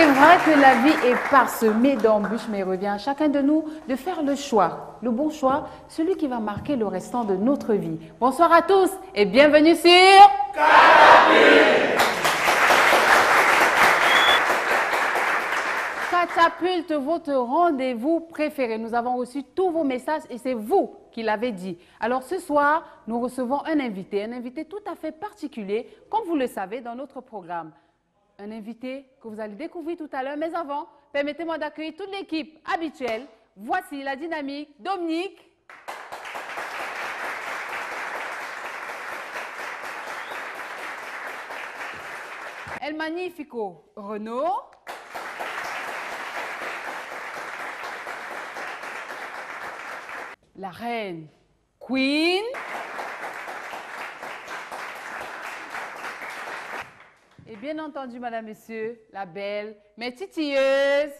C'est vrai que la vie est parsemée d'embûches, mais il revient à chacun de nous de faire le choix, le bon choix, celui qui va marquer le restant de notre vie. Bonsoir à tous et bienvenue sur Catapulte. Catapulte, votre rendez-vous préféré. Nous avons reçu tous vos messages et c'est vous qui l'avez dit. Alors ce soir, nous recevons un invité tout à fait particulier, comme vous le savez, dans notre programme. Un invité que vous allez découvrir tout à l'heure. Mais avant, permettez-moi d'accueillir toute l'équipe habituelle. Voici la dynamique Dominique. El Magnifico Renaud. La reine Queen. Et bien entendu, madame, messieurs, la belle, mais titilleuse.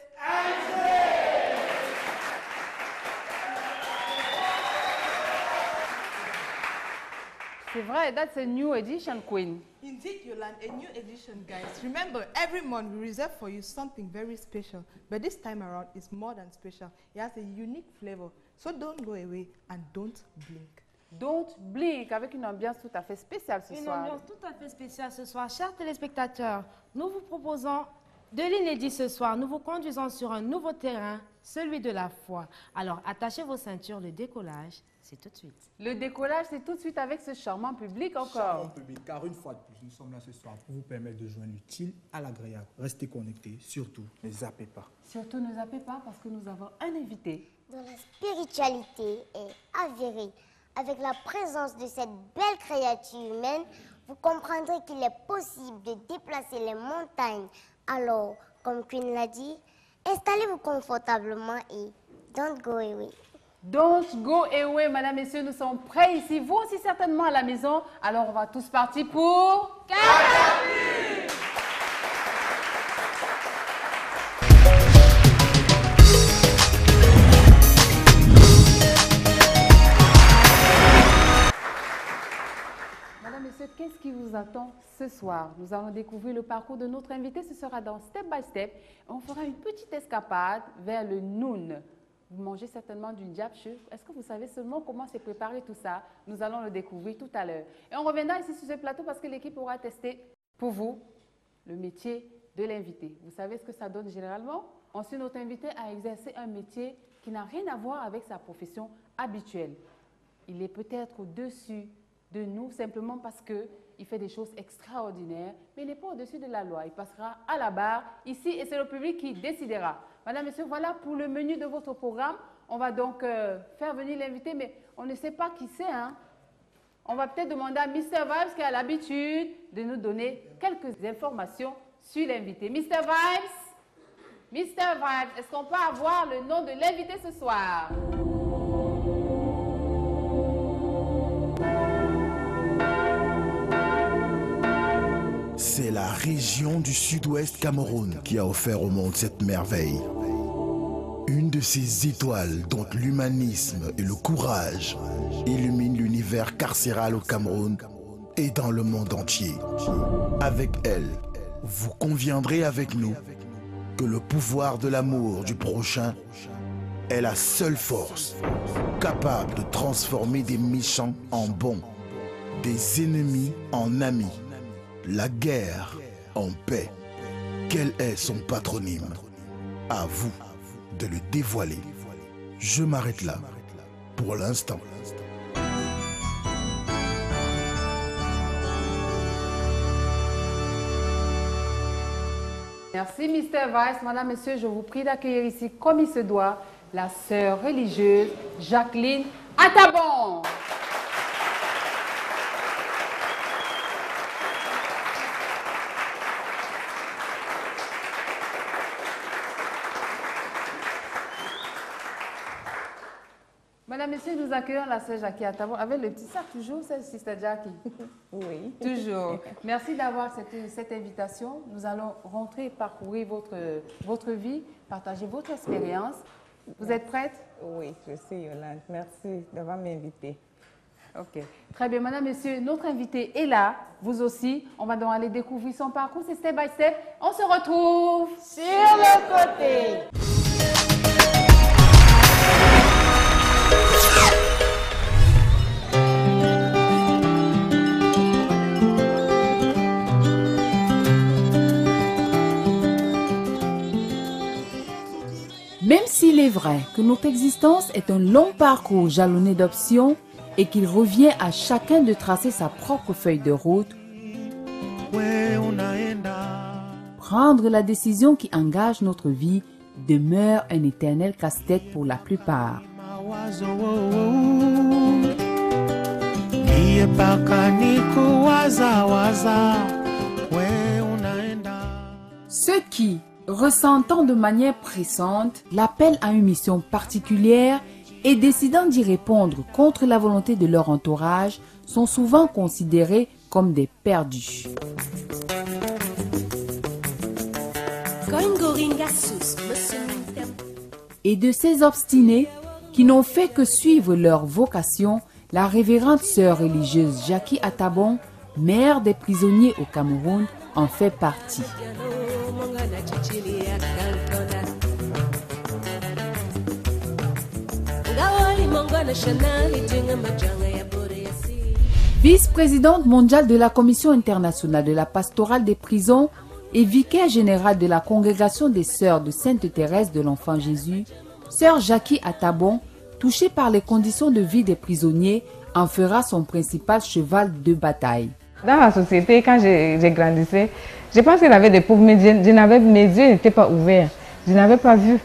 C'est vrai, that's a new edition, Queen. Indeed, Yolande, a new edition, guys. Remember, every month we reserve for you something very special. But this time around, it's more than special. It has a unique flavor. So don't go away and don't blink. Don't blink, avec une ambiance tout à fait spéciale ce soir. Une ambiance tout à fait spéciale ce soir. Chers téléspectateurs, nous vous proposons de l'inédit ce soir. Nous vous conduisons sur un nouveau terrain, celui de la foi. Alors, attachez vos ceintures, le décollage, c'est tout de suite. Le décollage, c'est tout de suite avec ce charmant public encore. Charmant public, car une fois de plus, nous sommes là ce soir pour vous permettre de joindre l'utile à l'agréable. Restez connectés, surtout, ne zappez pas. Surtout, ne zappez pas parce que nous avons un invité. Dont la spiritualité est avérée. Avec la présence de cette belle créature humaine, vous comprendrez qu'il est possible de déplacer les montagnes. Alors, comme Queen l'a dit, installez-vous confortablement et don't go away. Don't go away, madame, messieurs, nous sommes prêts ici. Vous aussi certainement à la maison. Alors, on va tous partir pour Catapulte. Qu'est-ce qui vous attend ce soir? Nous allons découvrir le parcours de notre invité. Ce sera dans Step by Step. On fera une petite escapade vers le Noun. Vous mangez certainement du Ndiapche. Est-ce que vous savez seulement comment c'est préparé tout ça? Nous allons le découvrir tout à l'heure. Et on reviendra ici sur ce plateau parce que l'équipe aura testé pour vous le métier de l'invité. Vous savez ce que ça donne généralement? Ensuite, notre invité a exercé un métier qui n'a rien à voir avec sa profession habituelle. Il est peut-être au-dessus de nous simplement parce qu'il fait des choses extraordinaires, mais il n'est pas au-dessus de la loi. Il passera à la barre ici et c'est le public qui décidera. Madame, Monsieur, voilà pour le menu de votre programme. On va donc faire venir l'invité, mais on ne sait pas qui c'est. Hein? On va peut-être demander à Mr. Vibes qui a l'habitude de nous donner quelques informations sur l'invité. Mr. Vibes, est-ce qu'on peut avoir le nom de l'invité ce soir? C'est la région du sud-ouest Cameroun qui a offert au monde cette merveille. Une de ces étoiles dont l'humanisme et le courage illuminent l'univers carcéral au Cameroun et dans le monde entier. Avec elle, vous conviendrez avec nous que le pouvoir de l'amour du prochain est la seule force capable de transformer des méchants en bons, des ennemis en amis, la guerre en paix. Quel est son patronyme? À vous de le dévoiler. Je m'arrête là pour l'instant. Merci Mr. Vice. Madame, Monsieur, je vous prie d'accueillir ici comme il se doit la sœur religieuse Jacqueline Atabon. Madame, Messieurs, nous accueillons la sœur Jackie Atabon avec le petit sac toujours, c'est Sister Jackie. Oui. Toujours. Merci d'avoir cette invitation. Nous allons rentrer et parcourir votre vie, partager votre expérience. Vous êtes prête? Oui, je suis Yolande. Merci d'avoir m'invité. Ok. Très bien, madame, monsieur, notre invité est là. Vous aussi. On va donc aller découvrir son parcours. C'est step by step. On se retrouve sur voter. Même s'il est vrai que notre existence est un long parcours jalonné d'options et qu'il revient à chacun de tracer sa propre feuille de route, prendre la décision qui engage notre vie demeure un éternel casse-tête pour la plupart. Ceux qui, ressentant de manière pressante l'appel à une mission particulière et décidant d'y répondre contre la volonté de leur entourage, sont souvent considérés comme des perdus. Et de ces obstinés qui n'ont fait que suivre leur vocation, la révérende sœur religieuse Jackie Atabon, mère des prisonniers au Cameroun, en fait partie. Vice-présidente mondiale de la Commission internationale de la pastorale des prisons et vicaire générale de la congrégation des sœurs de Sainte-Thérèse de l'Enfant Jésus, sœur Jackie Atabon, touchée par les conditions de vie des prisonniers, en fera son principal cheval de bataille. Dans la société, quand j'ai grandissé, je pense qu'il y avait des pauvres, mais mes yeux n'étaient pas ouverts. Je n'avais pas vu.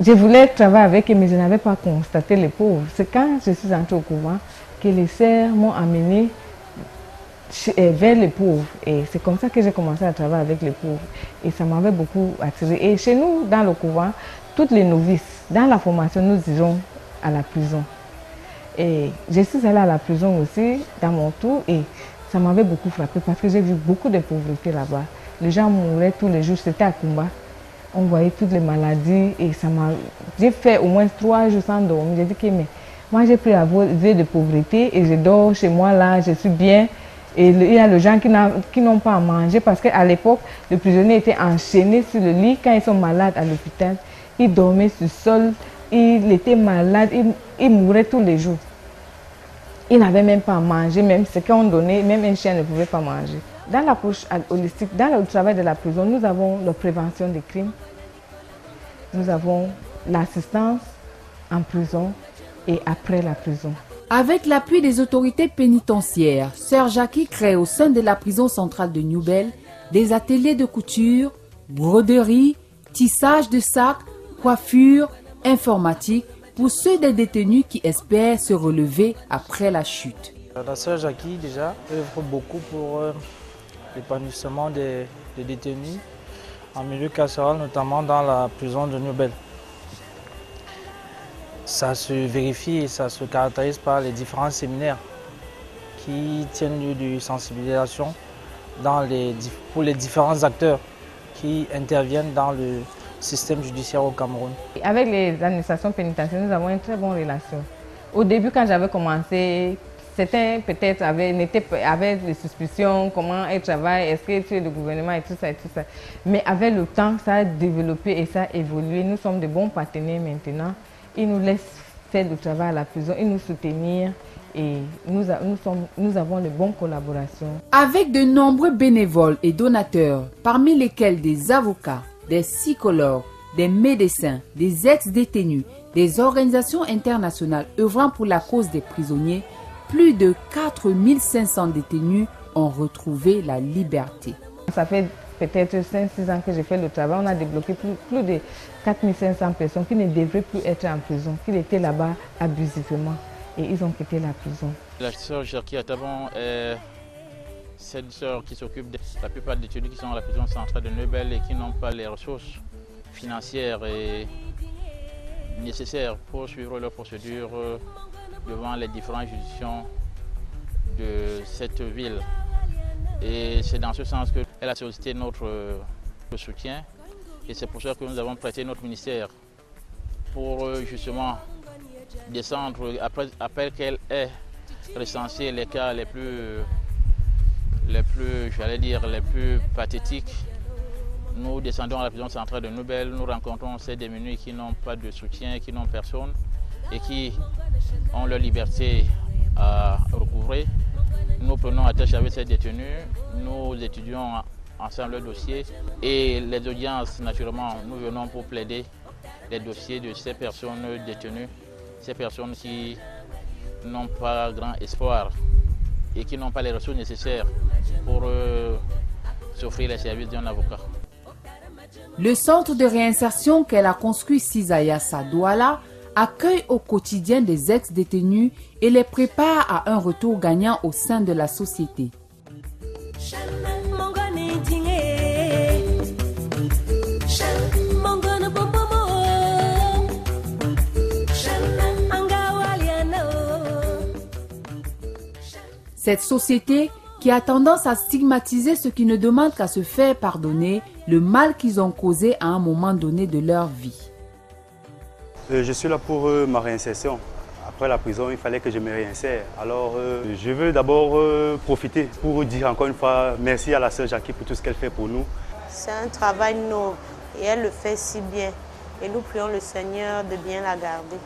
Je voulais travailler avec eux, mais je n'avais pas constaté les pauvres. C'est quand je suis entrée au couvent que les sœurs m'ont amené vers les pauvres. Et c'est comme ça que j'ai commencé à travailler avec les pauvres. Et ça m'avait beaucoup attiré. Et chez nous, dans le couvent, toutes les novices, dans la formation, nous irons à la prison. Et je suis allée à la prison aussi, dans mon tour, et ça m'avait beaucoup frappé parce que j'ai vu beaucoup de pauvreté là-bas. Les gens mouraient tous les jours, c'était à Kumba. On voyait toutes les maladies et ça m'a... J'ai fait au moins 3 jours sans dormir. J'ai dit que mais moi j'ai pris la vie de pauvreté et je dors chez moi là, je suis bien. Et il y a les gens qui n'ont pas à manger parce qu'à l'époque, les prisonniers étaient enchaînés sur le lit. Quand ils sont malades à l'hôpital, ils dormaient sur le sol, ils étaient malades, ils mouraient tous les jours. Ils n'avaient même pas à manger, même ce qu'on donnait, même un chien ne pouvait pas manger. Dans l'approche holistique, dans le travail de la prison, nous avons la prévention des crimes, nous avons l'assistance en prison et après la prison. Avec l'appui des autorités pénitentiaires, sœur Jackie crée au sein de la prison centrale de Newbel des ateliers de couture, broderie, tissage de sacs, coiffure, informatique pour ceux des détenus qui espèrent se relever après la chute. La sœur Jackie déjà œuvre beaucoup pour l'épanouissement des détenus en milieu carcéral, notamment dans la prison de Newbel. Ça se vérifie et ça se caractérise par les différents séminaires qui tiennent lieu de sensibilisation pour les différents acteurs qui interviennent dans le système judiciaire au Cameroun. Avec les administrations pénitentiaires, nous avons une très bonne relation. Au début, quand j'avais commencé, certains peut-être avaient des suspicions, comment elles travaillent, est-ce que tu es le gouvernement et tout ça et tout ça. Mais avec le temps, ça a développé et ça a évolué. Nous sommes de bons partenaires maintenant. Ils nous laissent faire le travail à la prison, ils nous soutenir et nous avons de bonnes collaborations. Avec de nombreux bénévoles et donateurs, parmi lesquels des avocats, des psychologues, des médecins, des ex-détenus, des organisations internationales œuvrant pour la cause des prisonniers, plus de 4500 détenus ont retrouvé la liberté. Ça fait peut-être 5-6 ans que j'ai fait le travail. On a débloqué plus de 4500 personnes qui ne devraient plus être en prison, qui étaient là-bas abusivement. Et ils ont quitté la prison. La sœur Jackie Atabon est cette sœur qui s'occupe de la plupart des détenus qui sont à la prison centrale de Newbel et qui n'ont pas les ressources financières et nécessaires pour suivre leurs procédures devant les différentes juridictions de cette ville. Et c'est dans ce sens qu'elle a sollicité notre soutien et c'est pour ça que nous avons prêté notre ministère pour justement descendre après qu'elle ait recensé les cas les plus pathétiques. nous descendons à la prison centrale de Noubel, nous rencontrons ces démunis qui n'ont pas de soutien, qui n'ont personne et qui ont leur liberté à recouvrer. Nous prenons attache avec ces détenus, nous étudions ensemble le dossier et les audiences, naturellement, nous venons pour plaider les dossiers de ces personnes détenues, ces personnes qui n'ont pas grand espoir et qui n'ont pas les ressources nécessaires pour s'offrir les services d'un avocat. Le centre de réinsertion qu'elle a construit Cisayas à Douala accueille au quotidien des ex-détenus et les prépare à un retour gagnant au sein de la société. Cette société qui a tendance à stigmatiser ceux qui ne demandent qu'à se faire pardonner le mal qu'ils ont causé à un moment donné de leur vie. Je suis là pour ma réinsertion. Après la prison, il fallait que je me réinsère. Alors, je veux d'abord profiter pour dire encore une fois merci à la sœur Jackie pour tout ce qu'elle fait pour nous. C'est un travail noble et elle le fait si bien. Et nous prions le Seigneur de bien la garder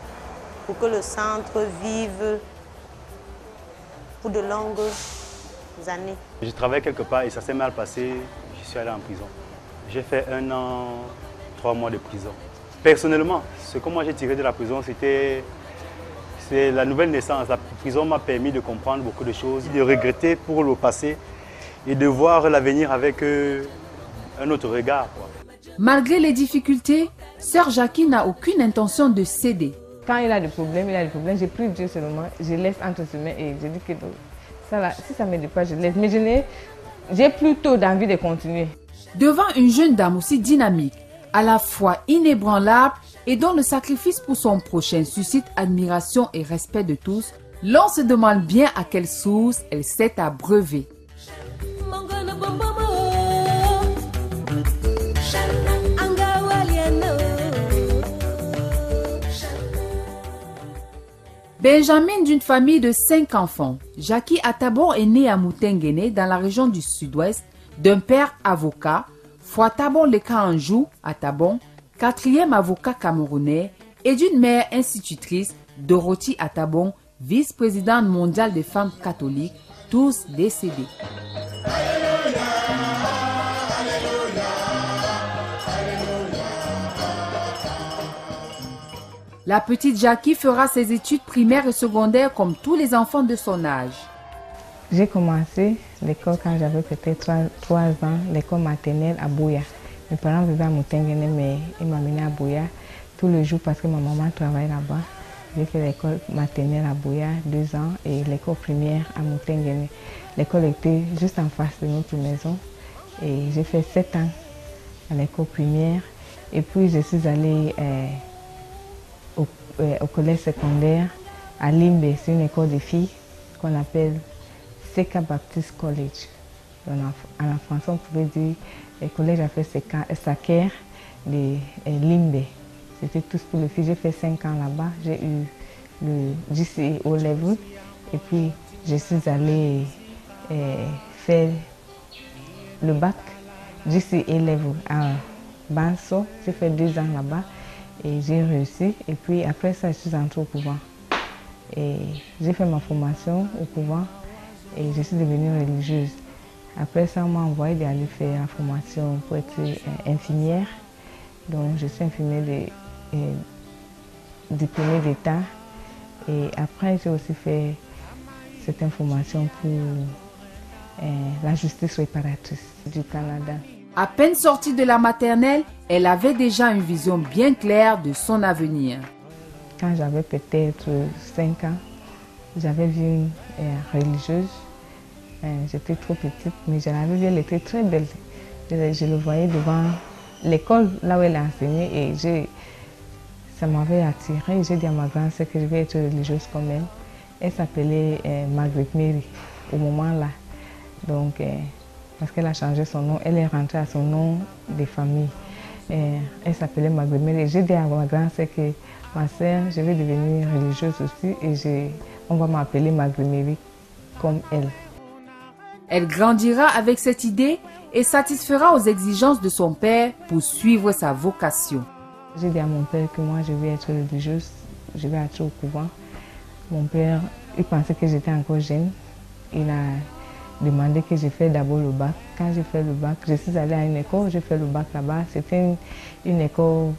pour que le centre vive pour de longues années. Je travaillais quelque part et ça s'est mal passé. Je suis allé en prison. J'ai fait 1 an, 3 mois de prison. Personnellement, ce que moi j'ai tiré de la prison, c'est la nouvelle naissance. La prison m'a permis de comprendre beaucoup de choses, de regretter pour le passé et de voir l'avenir avec un autre regard, quoi. Malgré les difficultés, Sœur Jackie n'a aucune intention de céder. Quand il a des problèmes, je prie Dieu seulement, je laisse entre ses mains et je dis que ça là, si ça ne m'aide pas, je laisse. Mais j'ai plutôt d'envie de continuer. Devant une jeune dame aussi dynamique, à la fois inébranlable et dont le sacrifice pour son prochain suscite admiration et respect de tous, l'on se demande bien à quelle source elle s'est abreuvée. Benjamin d'une famille de 5 enfants, Jackie Atabon est né à Moutenguene dans la région du sud-ouest d'un père avocat, Fouatabon Leka-Anjou Atabon, 4e avocat camerounais, et d'une mère institutrice, Dorothy Atabon, vice-présidente mondiale des femmes catholiques, tous décédés. La petite Jackie fera ses études primaires et secondaires comme tous les enfants de son âge. J'ai commencé l'école quand j'avais peut-être 3 ans, l'école maternelle à Bouya. Mes parents vivaient à Moutenguene, mais ils m'ont amené à Bouya tous les jours parce que ma maman travaille là-bas. J'ai fait l'école maternelle à Bouya 2 ans et l'école primaire à Moutenguene. L'école était juste en face de notre maison et j'ai fait 7 ans à l'école primaire. Et puis je suis allée au collège secondaire à Limbe, c'est une école de filles qu'on appelle Seka Baptist College. En français, on pouvait dire le collège a fait Saker de Limbe. C'était tous pour les filles. J'ai fait 5 ans là-bas. J'ai eu le JCE O-Level et puis je suis allée faire le bac JCE Level à Banso. J'ai fait 2 ans là-bas. Et j'ai réussi. Et puis après ça, je suis entrée au couvent. Et j'ai fait ma formation au couvent et je suis devenue religieuse. Après ça, on m'a envoyé d'aller faire la formation pour être infirmière. Donc je suis infirmière diplômée d'État. Et après, j'ai aussi fait cette information pour la justice réparatrice du Canada. À peine sortie de la maternelle, elle avait déjà une vision bien claire de son avenir. Quand j'avais peut-être 5 ans, j'avais vu une religieuse. J'étais trop petite, mais je l'avais vue, elle était très belle. Je le voyais devant l'école, là où elle enseignait, et ça m'avait attirée. J'ai dit à ma grand-sœur que je vais être religieuse comme elle. Elle s'appelait Margaret Mary au moment-là. Donc, parce qu'elle a changé son nom, elle est rentrée à son nom de famille. Elle s'appelait Margaret Mary. J'ai dit à ma grand-sœur que ma sœur, je vais devenir religieuse aussi et on va m'appeler Margaret Mary comme elle. Elle grandira avec cette idée et satisfera aux exigences de son père pour suivre sa vocation. J'ai dit à mon père que moi je vais être religieuse, je vais être au couvent. Mon père, il pensait que j'étais encore jeune. Il a demandé que je fasse d'abord le bac. Quand j'ai fait le bac, je suis allée à une école, j'ai fait le bac là-bas. C'était une école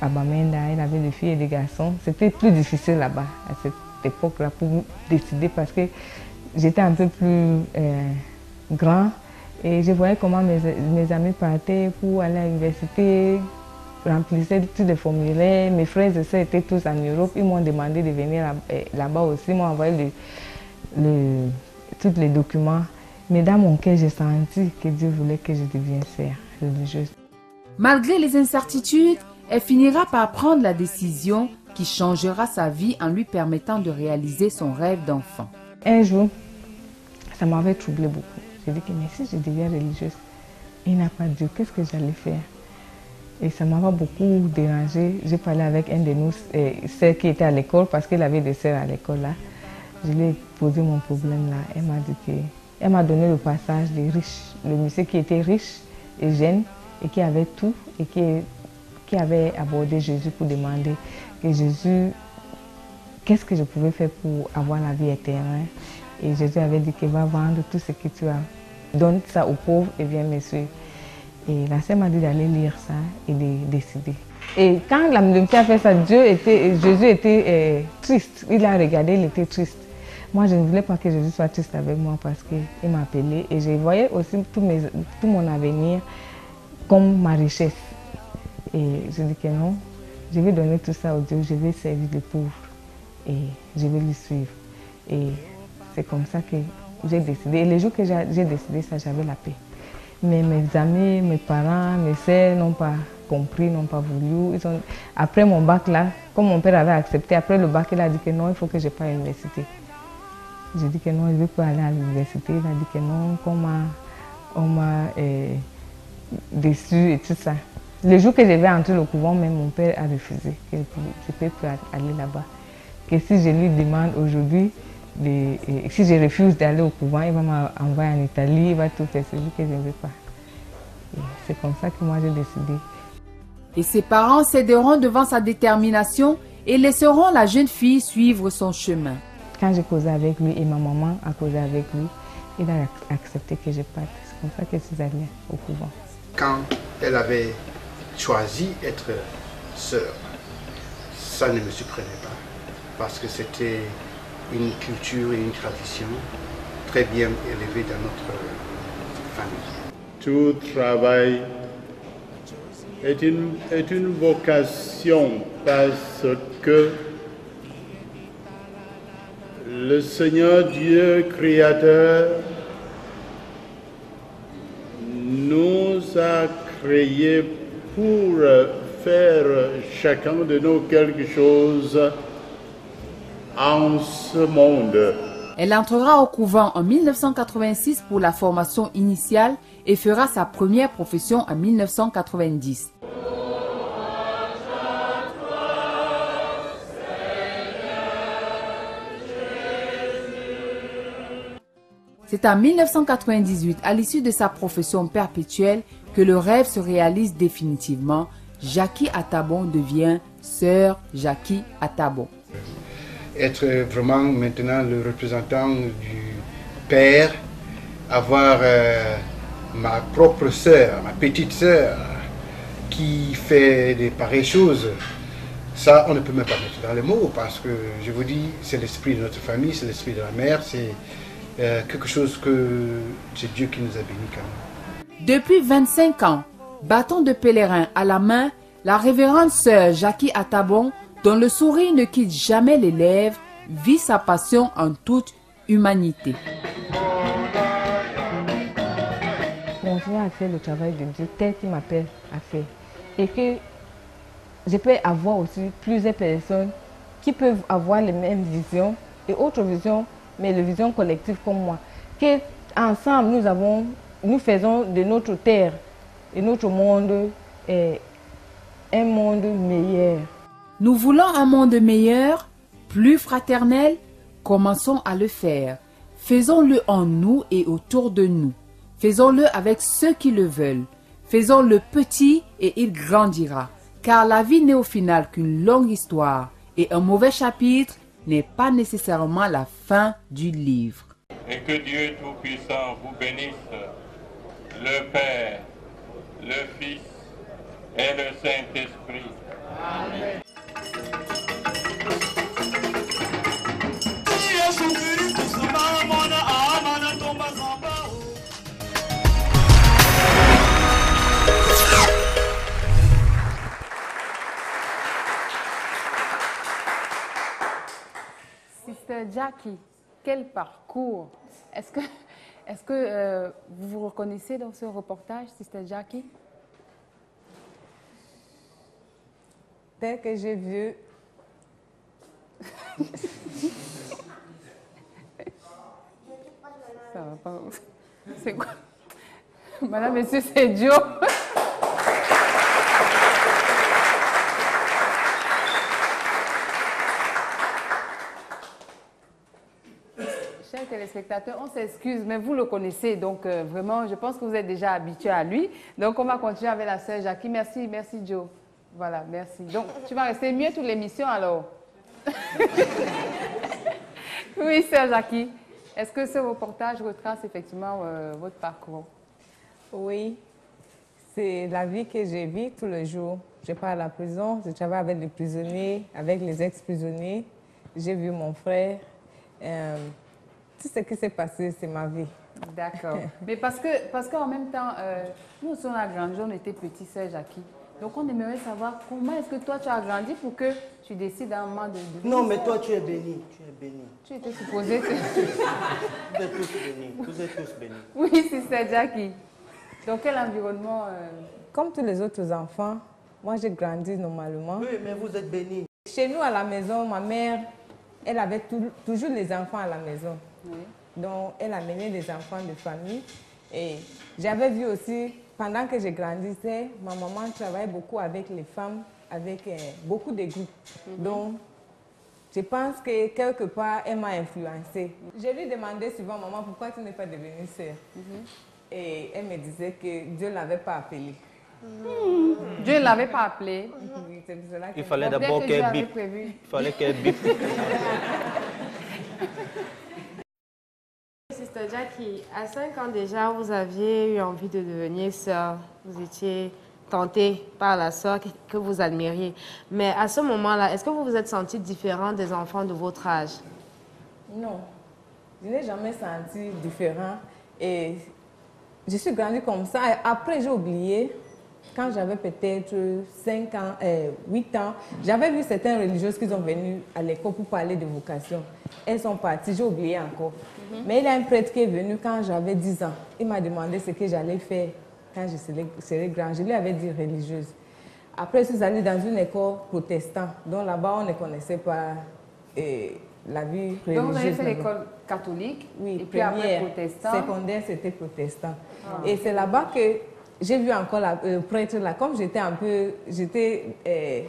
à Bamenda, il avait des filles et des garçons. C'était plus difficile là-bas, à cette époque-là, pour décider parce que j'étais un peu plus grand. Et je voyais comment mes amis partaient pour aller à l'université, remplissaient tous les formulaires. Mes frères et sœurs étaient tous en Europe. Ils m'ont demandé de venir là-bas aussi. Ils m'ont envoyé tous les documents. Mais dans mon cœur, j'ai senti que Dieu voulait que je devienne sœur religieuse. Malgré les incertitudes, elle finira par prendre la décision qui changera sa vie en lui permettant de réaliser son rêve d'enfant. Un jour, ça m'avait troublé beaucoup. J'ai dit que mais si je deviens religieuse, il n'y a pas Dieu, qu'est-ce que j'allais faire? Et ça m'avait beaucoup dérangé. J'ai parlé avec un de nos sœurs qui était à l'école, parce qu'elle avait des sœurs à l'école là. Je lui ai posé mon problème là. Elle m'a dit que, elle m'a donné le passage des riches. Le monsieur qui était riche et jeune et qui avait tout et qui avait abordé Jésus pour demander que Jésus, qu'est-ce que je pouvais faire pour avoir la vie éternelle? Et Jésus avait dit qu'il va vendre tout ce que tu as. Donne ça aux pauvres et viens me suivre. Et la sœur m'a dit d'aller lire ça et de décider. Et quand le monsieur a fait ça, Jésus était triste. Il a regardé, il était triste. Moi, je ne voulais pas que Jésus soit triste avec moi parce qu'il m'a appelé. Et je voyais aussi tout mon avenir comme ma richesse. Et je dis que non, je vais donner tout ça au Dieu, je vais servir les pauvres. Et je vais lui suivre. Et c'est comme ça que j'ai décidé. Et les jours que j'ai décidé ça, j'avais la paix. Mais mes amis, mes parents, mes sœurs n'ont pas compris, n'ont pas voulu. Après mon bac là, comme mon père avait accepté, après le bac, il a dit que non, il faut que je parte à l'université. J'ai dit que non, je ne veux pas aller à l'université. Il a dit que non, on m'a déçu et tout ça. Le jour que je vais entrer au couvent, même mon père a refusé que je ne peux plus aller là-bas. Que si je lui demande aujourd'hui, si je refuse d'aller au couvent, il va m'envoyer en Italie, il va tout faire, c'est lui que je ne veux pas. C'est comme ça que moi j'ai décidé. Et ses parents céderont devant sa détermination et laisseront la jeune fille suivre son chemin. Quand j'ai causé avec lui et ma maman a causé avec lui, il a accepté que je parte. C'est comme ça que je suis allée au couvent. Quand elle avait choisi d'être sœur, ça ne me surprenait pas. Parce que c'était une culture et une tradition très bien élevée dans notre famille. Tout travail est une vocation parce que le Seigneur Dieu créateur nous a créés pour faire chacun de nous quelque chose en ce monde. Elle entrera au couvent en 1986 pour la formation initiale et fera sa première profession en 1990. C'est en 1998, à l'issue de sa profession perpétuelle, que le rêve se réalise définitivement. Jackie Atabon devient sœur Jackie Atabon. Être vraiment maintenant le représentant du Père, avoir ma propre sœur, ma petite sœur, qui fait des pareilles choses, ça on ne peut même pas mettre dans les mots parce que je vous dis, c'est l'esprit de notre famille, c'est l'esprit de la mère, c'est quelque chose que c'est Dieu qui nous a bénis quand même. Depuis 25 ans, bâton de pèlerin à la main, la révérende sœur Jackie Atabon, dont le sourire ne quitte jamais les lèvres, vit sa passion en toute humanité. Continuer à faire le travail de Dieu tel qu'il m'appelle à faire. Et que je peux avoir aussi plusieurs personnes qui peuvent avoir les mêmes visions et autres visions, mais les visions collectives comme moi. Qu'ensemble, nous faisons de notre terre et notre monde un monde meilleur. Nous voulons un monde meilleur, plus fraternel. Commençons à le faire. Faisons-le en nous et autour de nous. Faisons-le avec ceux qui le veulent. Faisons-le petit et il grandira. Car la vie n'est au final qu'une longue histoire et un mauvais chapitre n'est pas nécessairement la fin du livre. Et que Dieu Tout-Puissant vous bénisse, le Père, le Fils et le Saint-Esprit. Amen. Sister Jackie, quel parcours! Est-ce que vous vous reconnaissez dans ce reportage, Sister Jackie? Dès que j'ai vu... Ça va pas. C'est quoi? Madame, monsieur, c'est Joe. Chers téléspectateurs, on s'excuse, mais vous le connaissez, donc vraiment, je pense que vous êtes déjà habitués à lui. Donc, on va continuer avec la sœur Jackie. Merci, merci Joe. Voilà, merci. Donc, tu vas rester mieux toute l'émission alors? Oui, sœur Jackie. Est-ce que ce reportage retrace effectivement votre parcours? Oui, c'est la vie que j'ai vue tous les jours. Je pars à la prison, je travaille avec les prisonniers, avec les ex-prisonniers. J'ai vu mon frère. Tout ce qui s'est passé, c'est ma vie. D'accord. Mais parce qu'en même temps, nous aussi on a grandi, on était petits, sœur Jackie. Donc on aimerait savoir comment est-ce que toi tu as grandi pour que tu décides à un moment de... Non, mais toi tu es béni, tu es béni. Tu étais supposé... Vous êtes tous bénis, vous êtes tous bénis. Oui, c'est ça, Jackie. Dans quel environnement Comme tous les autres enfants, moi j'ai grandi normalement. Oui, mais vous êtes bénis. Chez nous à la maison, ma mère, elle avait toujours les enfants à la maison. Oui. Donc elle amenait des enfants de famille. Et j'avais vu aussi... Pendant que je grandissais, ma maman travaillait beaucoup avec les femmes, avec beaucoup de groupes. Donc, je pense que quelque part, elle m'a influencée. Je lui demandais souvent, maman, pourquoi tu n'es pas devenue sœur? Et elle me disait que Dieu ne l'avait pas appelée. Dieu ne l'avait pas appelée. Oui, c'est pour cela Il fallait d'abord qu'elle bip. Il fallait qu'elle bip. Sister Jackie, à 5 ans déjà, vous aviez eu envie de devenir sœur. Vous étiez tentée par la sœur que vous admiriez. Mais à ce moment-là, est-ce que vous vous êtes sentie différente des enfants de votre âge? Non, je n'ai jamais senti différent. Et je suis grandie comme ça. Après, j'ai oublié. Quand j'avais peut-être 5 ans, 8 ans, j'avais vu certaines religieuses qui sont venues à l'école pour parler de vocation. Elles sont parties, j'ai oublié encore. Mais il y a un prêtre qui est venu quand j'avais 10 ans. Il m'a demandé ce que j'allais faire quand je serais grande. Je lui avais dit religieuse. Après, je suis allée dans une école protestante. Donc là-bas, on ne connaissait pas la vie religieuse. Donc vous avez fait l'école catholique? Oui, et puis après protestant? Secondaire, c'était protestant. Et c'est là-bas que j'ai vu encore le prêtre là. Comme j'étais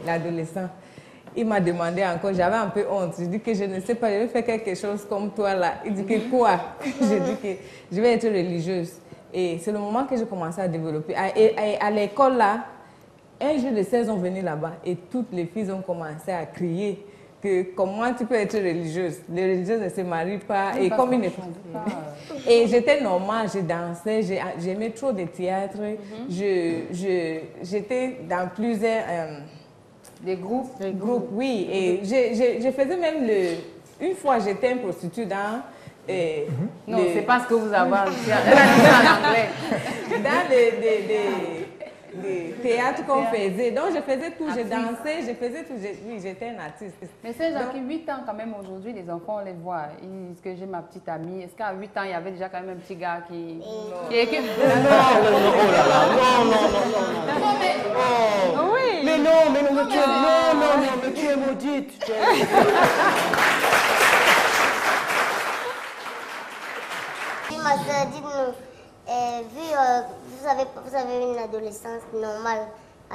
l'adolescent, il m'a demandé encore, j'avais un peu honte. Je dis que je ne sais pas, je vais faire quelque chose comme toi là. Il dit que quoi? Je dis que je vais être religieuse. Et c'est le moment que j'ai commencé à développer. À l'école là, un jour les 16 ont venu là-bas et toutes les filles ont commencé à crier que comment tu peux être religieuse? Les religieuses ne se marient pas. Et comme ils ne font pas. Et j'étais normale, je dansais, j'aimais trop de théâtre. J'étais dans plusieurs... des groupes? Des groupes, oui. Et je faisais même une fois, j'étais une prostituée dans... non, c'est pas ce que vous avez dit en anglais. Dans des théâtres qu'on faisait. Donc, je faisais tout, je dansais, je faisais tout. Oui, j'étais un artiste. Mais c'est Jackie, 8 ans quand même aujourd'hui, les enfants, on les voit. Ils disent que j'ai ma petite amie. Est-ce qu'à 8 ans, il y avait déjà quand même un petit gars qui... Non, mais non, mais tu es maudite. Ma soeur, dites-nous, vous avez une adolescence normale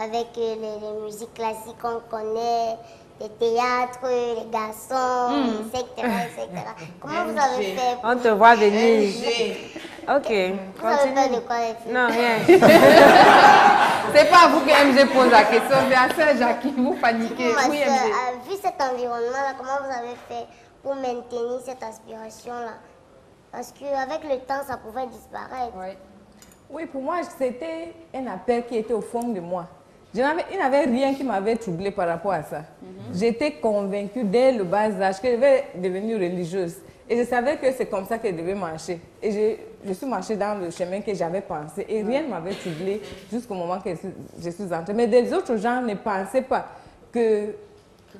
avec les musiques classiques qu'on connaît, des théâtres, les garçons, etc., etc. Comment vous avez fait? On te voit venir. Ok. Vous avez peur de quoi, les filles? Non, rien. C'est pas à vous que MG pose la question, c'est à Sœur Jackie, vous paniquez. Ma Oui, sœur, MG. vu cet environnement-là, comment vous avez fait pour maintenir cette aspiration-là? Parce qu'avec le temps, ça pouvait disparaître. Oui, pour moi, c'était un appel qui était au fond de moi. Il n'y avait rien qui m'avait troublé par rapport à ça. J'étais convaincue dès le bas âge que je devais devenir religieuse. Et je savais que c'est comme ça que je devais marcher. Et je suis marchée dans le chemin que j'avais pensé. Et rien ne m'avait troublée jusqu'au moment que je suis entrée. Mais des autres gens ne pensaient pas que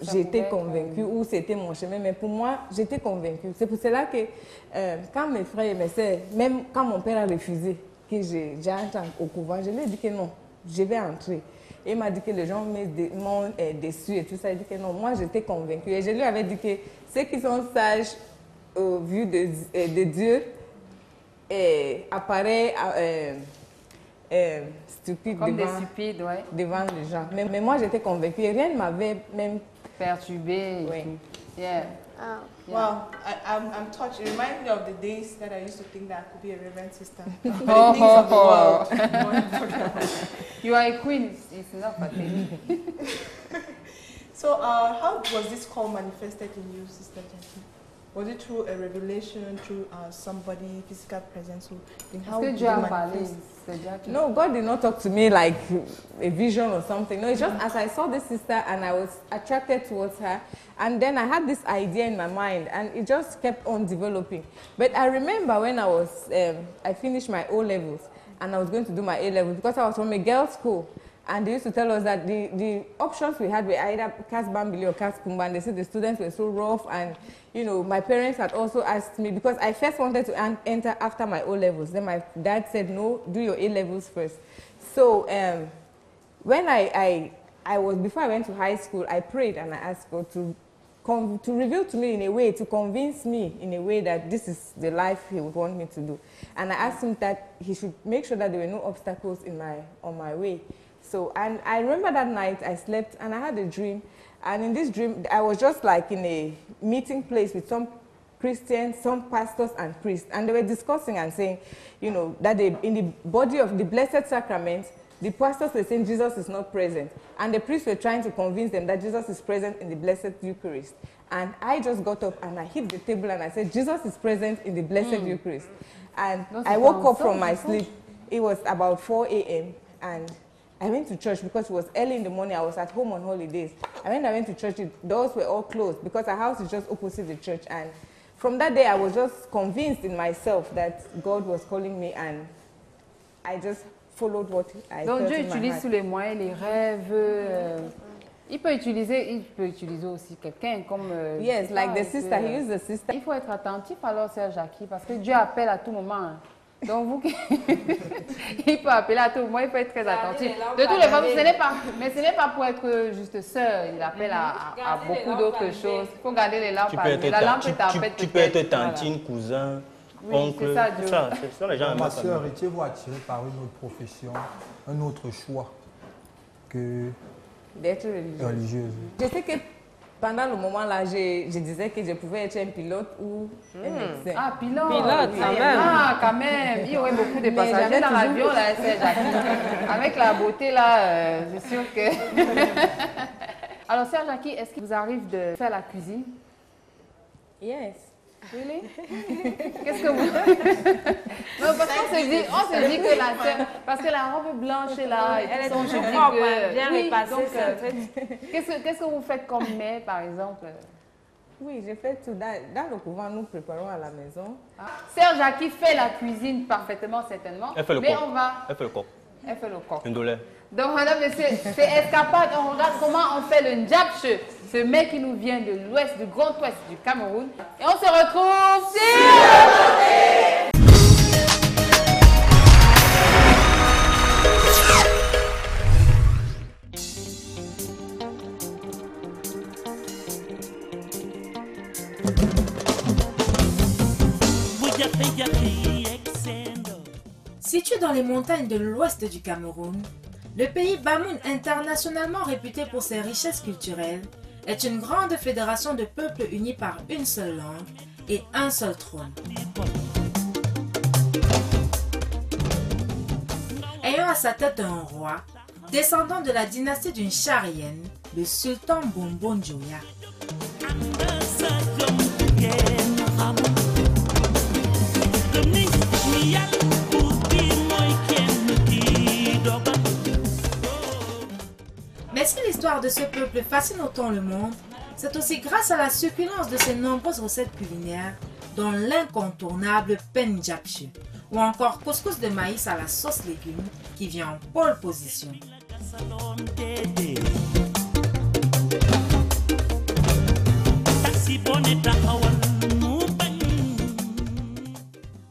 j'étais convaincue ou c'était mon chemin. Mais pour moi, j'étais convaincue. C'est pour cela que quand mes frères et mes sœurs, même quand mon père a refusé que j'entre au couvent, je lui ai dit que non, je vais entrer. Et il m'a dit que les gens m'ont déçu et tout ça. Il dit que non, moi j'étais convaincue. Et je lui avais dit que ceux qui sont sages au vu de Dieu apparaissent stupides devant les gens. Mais moi j'étais convaincue et rien ne m'avait même perturbée. Oui. Yeah. Wow, I'm touched. It reminds me of the days that I used to think that I could be a reverend sister. But the things of the world. You are a queen. It's enough, I think. So, how was this call manifested in you, Sister Jackie? Was it through a revelation, through somebody, physical presence? How did you manifest? No, God did not talk to me like a vision or something. No, it's just as I saw this sister and I was attracted towards her. And then I had this idea in my mind and it just kept on developing. But I remember when I finished my O-levels and I was going to do my A-levels because I was from a girls' school. And they used to tell us that the options we had were either Cas Bambili or Cas Kumba. And they said the students were so rough. And, you know, my parents had also asked me, because I first wanted to enter after my O-levels. Then my dad said, no, do your A-levels first. So when before I went to high school, I prayed and I asked God to reveal to me in a way, to convince me in a way that this is the life he would want me to do. And I asked him that he should make sure that there were no obstacles on my way. So, and I remember that night I slept and I had a dream. And in this dream, I was just like in a meeting place with some Christians, some pastors and priests. And they were discussing and saying, you know, that in the body of the Blessed Sacrament, the pastors were saying Jesus is not present. And the priests were trying to convince them that Jesus is present in the Blessed Eucharist. And I just got up and I hit the table and I said, Jesus is present in the Blessed Eucharist. And I woke up from my sleep. It was about 4 a.m. and I went to church because it was early in the morning. I was at home on holidays. And when I went to church, the doors were all closed because our house is just opposite the church. And from that day, I was just convinced in myself that God was calling me, and I just followed what I felt in my heart. Donc Dieu utilise tous les moyens, les rêves. Il peut utiliser aussi quelqu'un comme... yes, like the sister, he used the sister. Il faut être attentif alors, Sœur Jackie, parce que Dieu appelle à tout moment. Donc vous, il peut appeler à tout moment, il faut être très attentif. De toutes les façons, ce n'est pas pour être juste sœur, il appelle à beaucoup d'autres choses. Il faut garder les lampes allumées. La lampe t'appelle. Tu peux être tantine, cousin, oncle. C'est ça, les gens. Ma sœur, étiez-vous attirée par une autre profession, un autre choix que d'être religieuse? Je sais que pendant le moment là, je disais que je pouvais être un pilote ou un médecin. Ah, pilote, quand même. Ah, quand même. Il y aurait beaucoup de passagers dans l'avion, là, Sœur Jackie. Avec la beauté, là, c'est sûr que... Alors, Sœur Jackie, est-ce qu'il vous arrive de faire la cuisine? Yes. Really? Qu'est-ce que vous... Non, parce qu'on se dit que la sœur... Parce que la robe blanche est là. Elle est toujours propre, bien repassée. Qu'est-ce que vous faites comme mets, par exemple? Oui, j'ai fait tout. Dans le couvent, nous préparons à la maison. Sœur Jackie fait la cuisine parfaitement, certainement. Elle fait le mais coq. on va... Elle fait le coq. Elle fait le coq. Indolé. Donc, madame, monsieur, c'est escapade. On regarde comment on fait le njapche, ce mets qui nous vient de l'ouest, du grand ouest du Cameroun. Et on se retrouve sur... Situé dans les montagnes de l'ouest du Cameroun, le pays Bamoun, internationalement réputé pour ses richesses culturelles, est une grande fédération de peuples unis par une seule langue et un seul trône. Ayant à sa tête un roi, descendant de la dynastie d'une charienne, le sultan Bombon Joya. Mais si l'histoire de ce peuple fascine autant le monde, c'est aussi grâce à la succulence de ses nombreuses recettes culinaires, dont l'incontournable pen japche, ou encore couscous de maïs à la sauce légumes qui vient en pole position.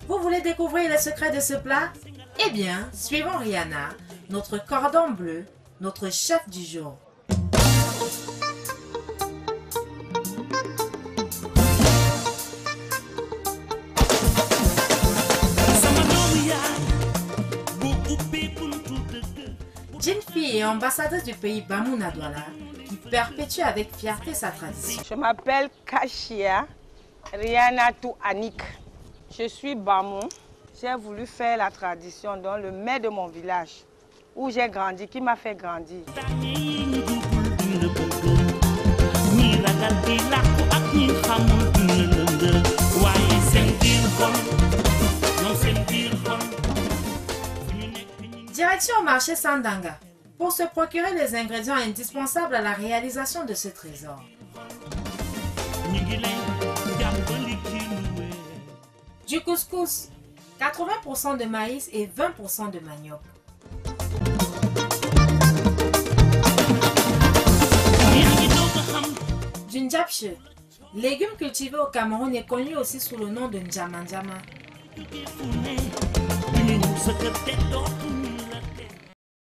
Vous voulez découvrir les secrets de ce plat? Eh bien, suivons Rihanna, notre cordon bleu, notre chef du jour. Jeune fille et ambassadrice du pays Bamouna Douala, qui perpétue avec fierté sa tradition. Je m'appelle Kachia Rihanna Anik. Je suis Bamou. J'ai voulu faire la tradition dans le maire de mon village, où j'ai grandi, qui m'a fait grandir. Direction au marché Sandanga pour se procurer les ingrédients indispensables à la réalisation de ce trésor. Du couscous, 80% de maïs et 20% de manioc. Du njapche, légume cultivé au Cameroun et connu aussi sous le nom de njama njama.